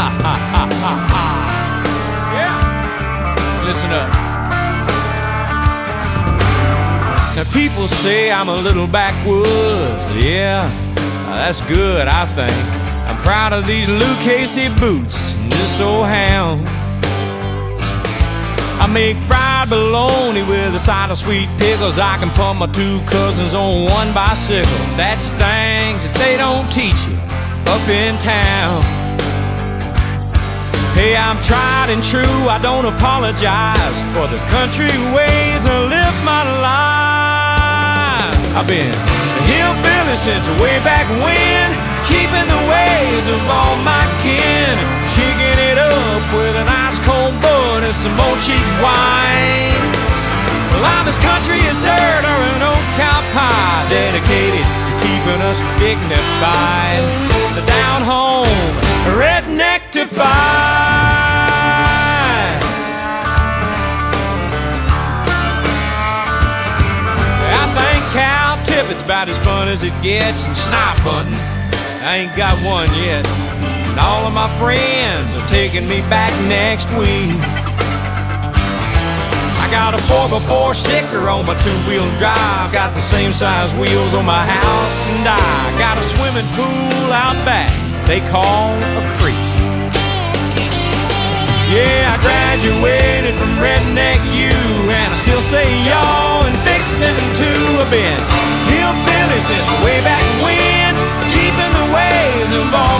ha ha ha ha. Yeah. Listen up. Now people say I'm a little backwoods. Yeah, that's good, I think. I'm proud of these Lucchese boots and this old hound. I make fried bologna with a side of sweet pickles. I can pump my two cousins on one bicycle. That's things that they don't teach you up in town. Hey, I'm tried and true, I don't apologize for the country ways I live my life. I've been a hillbilly since way back when, keeping the ways of all my kin, kicking it up with an ice cold bud and some old cheap wine. Well, I'm as country as dirt or an old cow pie, dedicated to keeping us dignified. The down home redneck-tified. I think Cal Tippett's about as fun as it gets. And snipe hunting, I ain't got one yet. And all of my friends are taking me back next week. I got a 4x4 sticker on my two-wheel drive, got the same size wheels on my house, and I got a swimming pool out back they call a creek. Yeah, I graduated from Redneck U, and I still say y'all and fixin' to. I've been hillbilly since way back when, keeping the ways of all